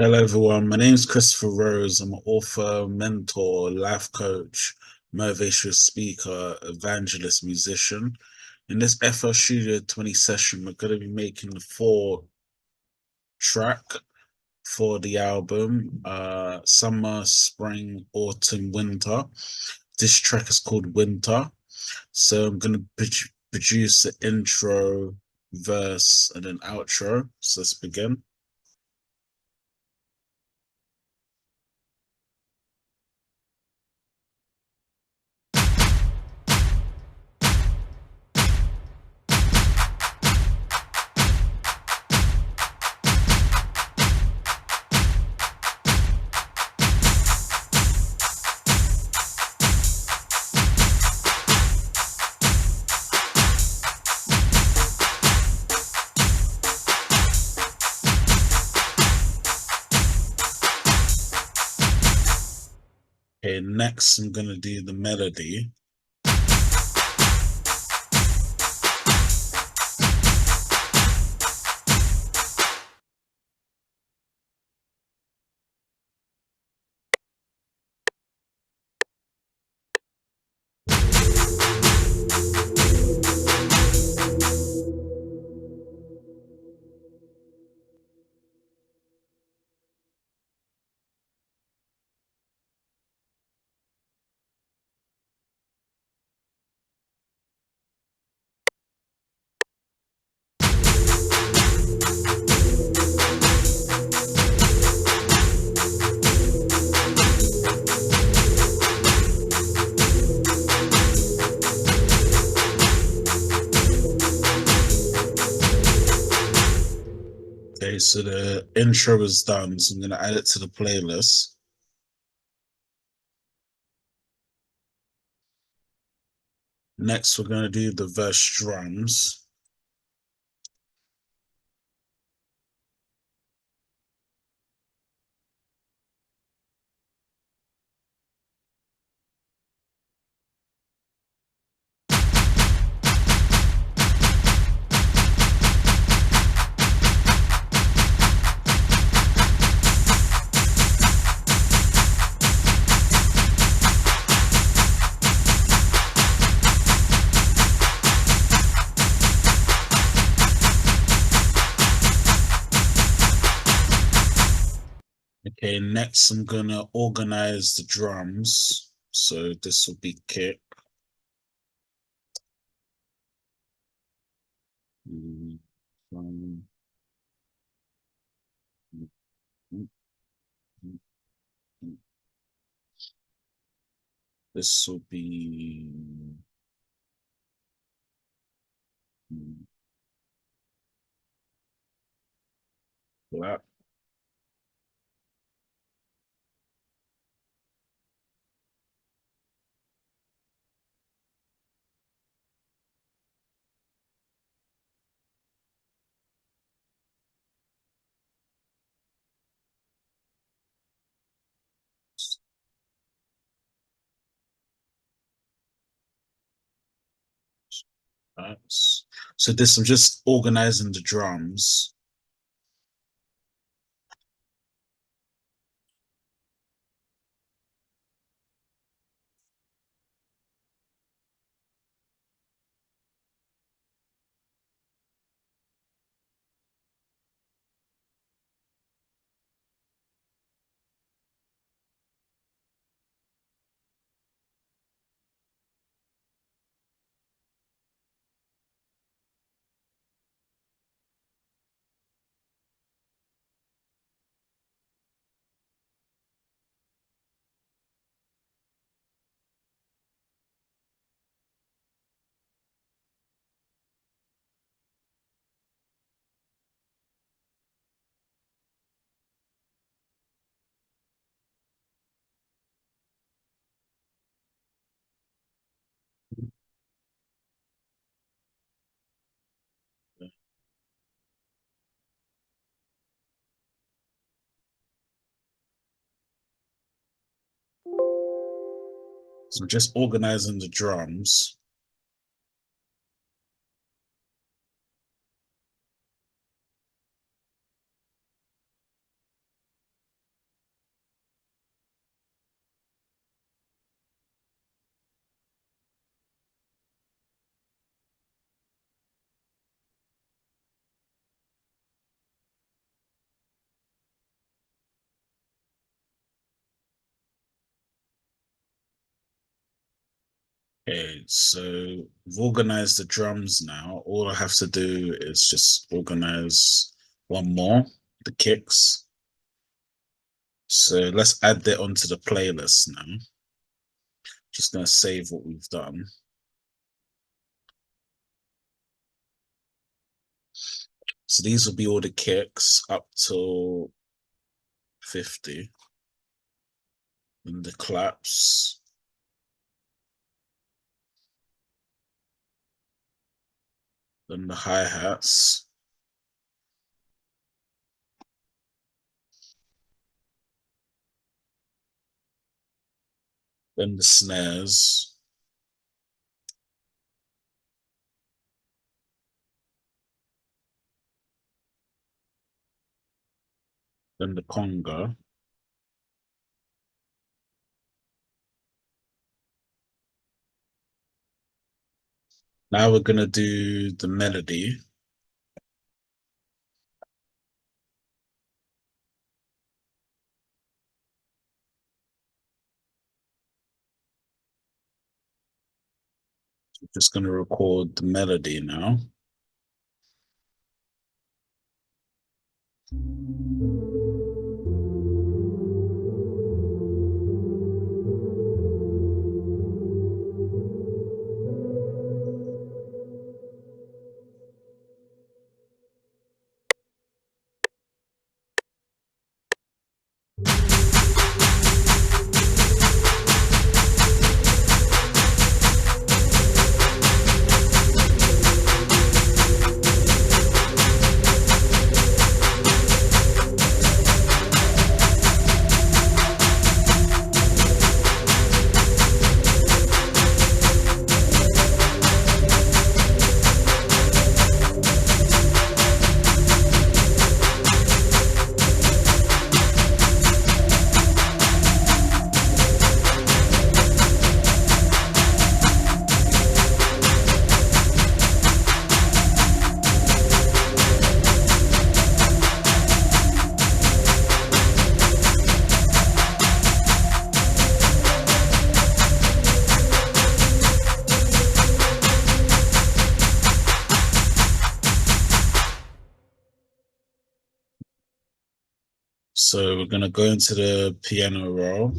Hello, everyone. My name is Christopher Rose. I'm an author, mentor, life coach, motivational speaker, evangelist, musician. In this FL Studio 20 session, we're going to be making the four track for the album Summer, Spring, Autumn, Winter. This track is called Winter. So I'm going to produce the intro, verse, and then outro. So let's begin. Okay, next I'm going to do the melody. Okay, so the intro is done, so I'm going to add it to the playlist. Next, we're going to do the verse drums. Okay, next I'm going to organize the drums. So this will be kick. This will be black. Right. So this, I'm just organizing the drums. So I'm just organizing the drums. Okay, so we've organized the drums now. All I have to do is just organize one more, the kicks. So let's add that onto the playlist now. Just gonna save what we've done. So these will be all the kicks up till 50. And the claps. Then the hi-hats. Then the snares. Then the conga. Now we're gonna do the melody. We're just gonna record the melody now. So we're gonna go into the piano roll.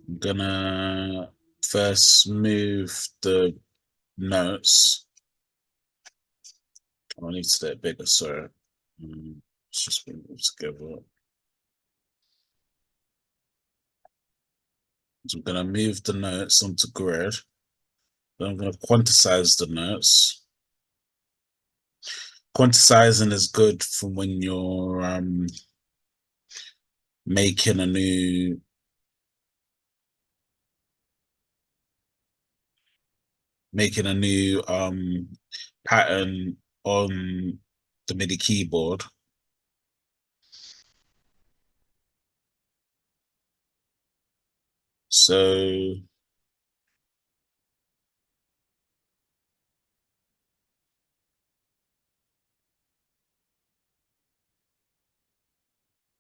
I'm gonna first move the notes. I need to get bigger, so let's just bring them together. So I'm gonna move the notes onto grid. Then I'm gonna quantize the notes. Quantizing is good for when you're making a new pattern on the MIDI keyboard. So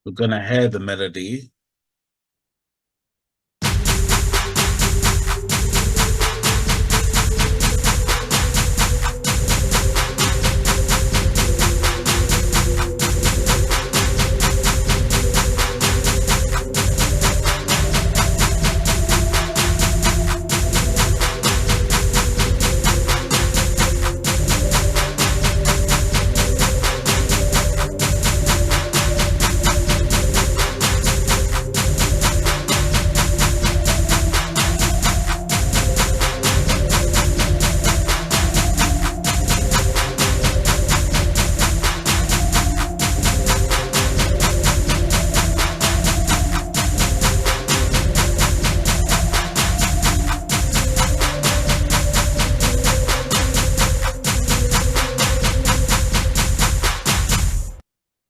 we're gonna hear the melody.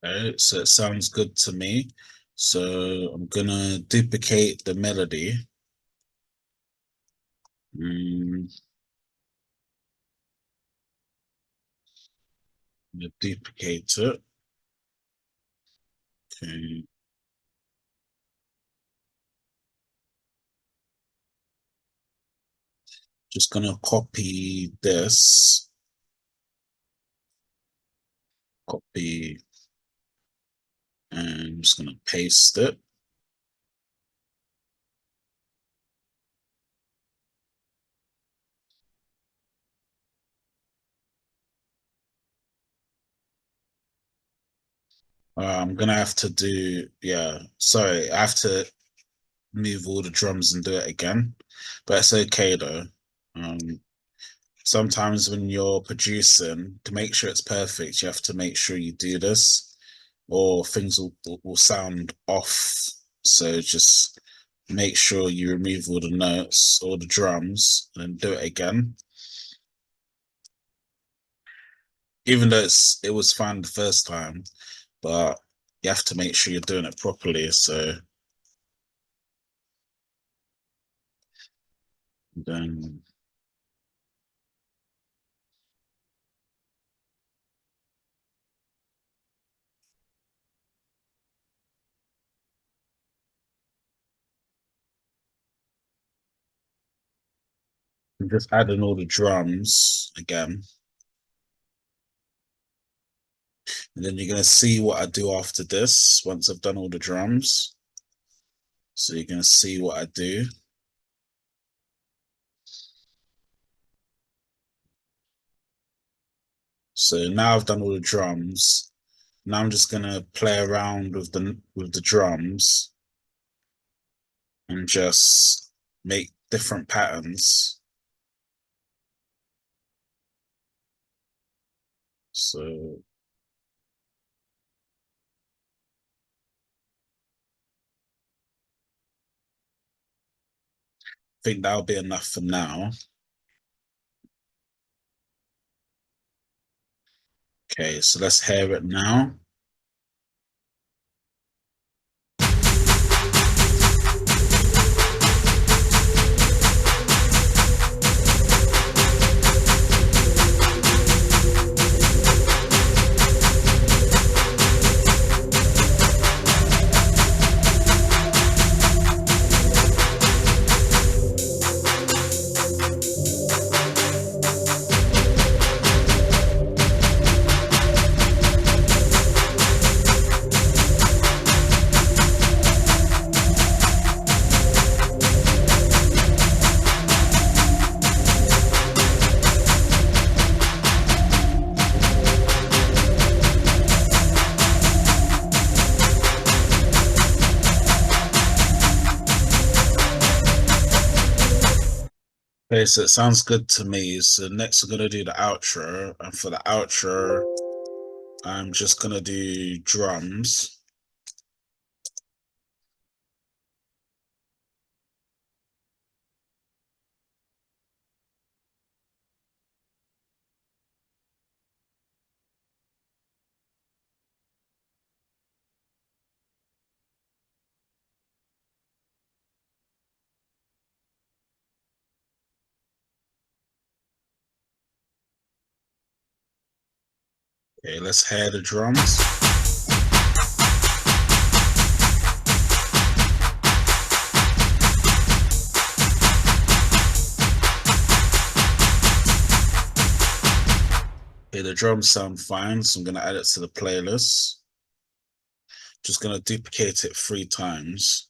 Right, so it sounds good to me. So I'm gonna duplicate the melody. Duplicate it. Okay. Just gonna copy this, copy, and I'm just gonna paste it. I'm gonna have to do, yeah, sorry, I have to move all the drums and do it again, but it's okay though. Um, Sometimes when you're producing, to make sure it's perfect, you have to make sure you do this, or things will sound off. So just make sure you remove all the notes or the drums and then do it again. Even though it was fine the first time, but you have to make sure you're doing it properly. So then I'm just adding all the drums again. And then you're going to see what I do after this once I've done all the drums. So you're going to see what I do. So now I've done all the drums. Now I'm just going to play around with the drums and just make different patterns. So I think that'll be enough for now. Okay, so let's hear it now. Okay, so it sounds good to me. So next we're gonna do the outro, and for the outro, I'm just gonna do drums. Okay, let's hear the drums. Okay, the drums sound fine, so I'm gonna add it to the playlist. Just gonna duplicate it 3 times.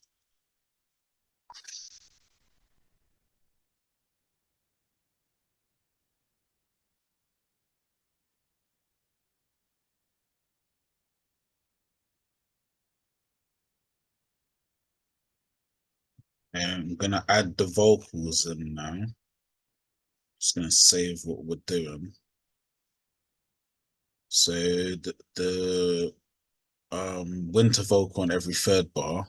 And I'm gonna add the vocals in now. Just gonna save what we're doing. So the winter vocal on every third bar.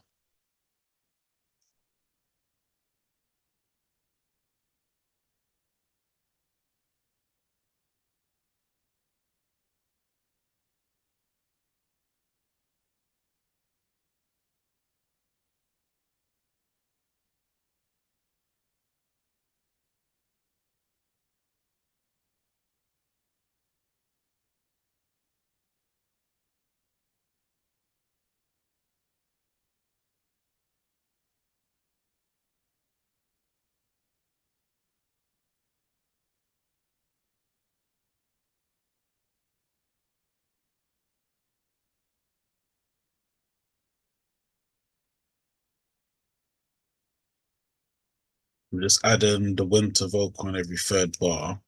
I'm just adding the winter vocal on every third bar.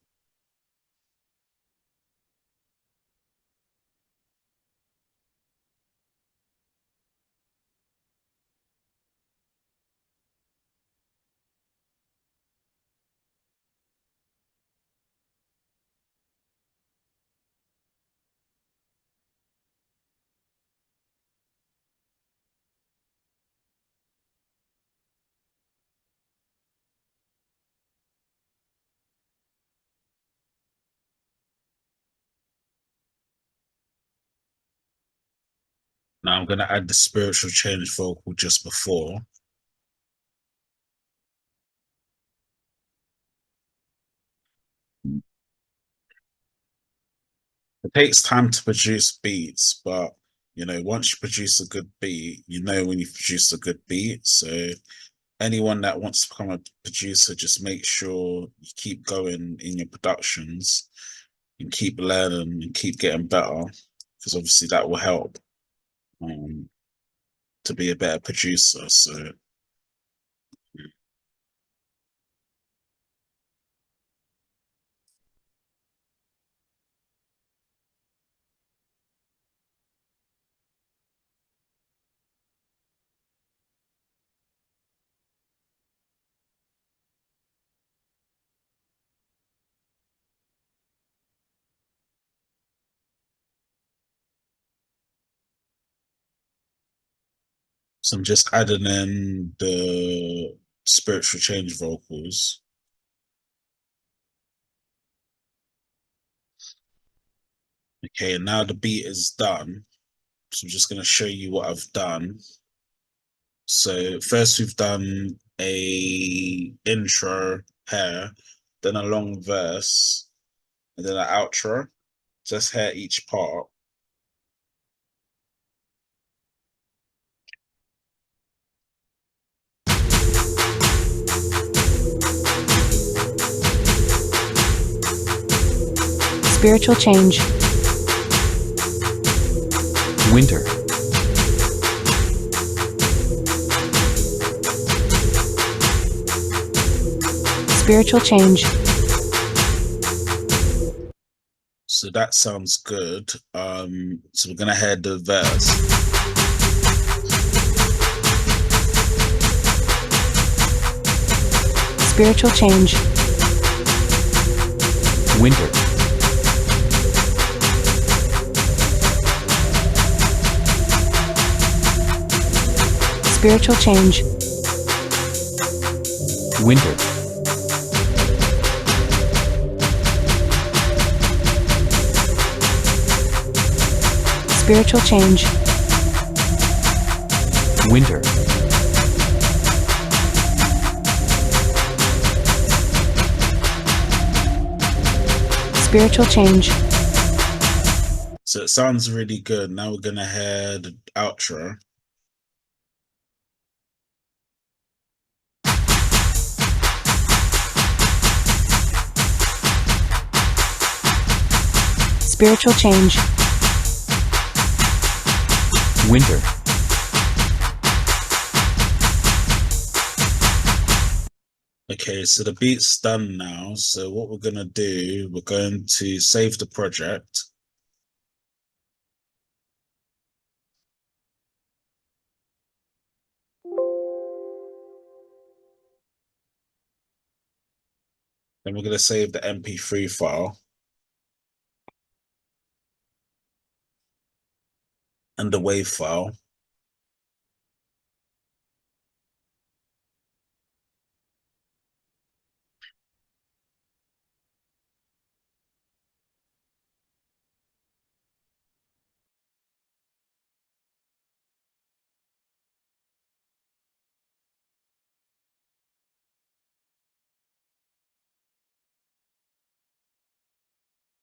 Now I'm going to add the spiritual change vocal just before. It takes time to produce beats, but once you produce a good beat, you know when you produce a good beat. So anyone that wants to become a producer, just make sure you keep going in your productions and keep learning and keep getting better, because obviously that will help um, to be a better producer. So I'm just adding in the spiritual change vocals. Okay, and now the beat is done. So I'm just going to show you what I've done. So first we've done a intro pair, then a long verse, and then an outro. Just hear each part. Spiritual change. Winter. Spiritual change. So that sounds good. So we're gonna hear the verse. Spiritual change. Winter. Spiritual change. Winter. Spiritual change. Winter. Spiritual change. So it sounds really good. Now we're gonna hear the outro. Spiritual change. Winter. Okay, so the beat's done now. So what we're gonna do, we're going to save the project. Then we're gonna save the MP3 file and the WAV file.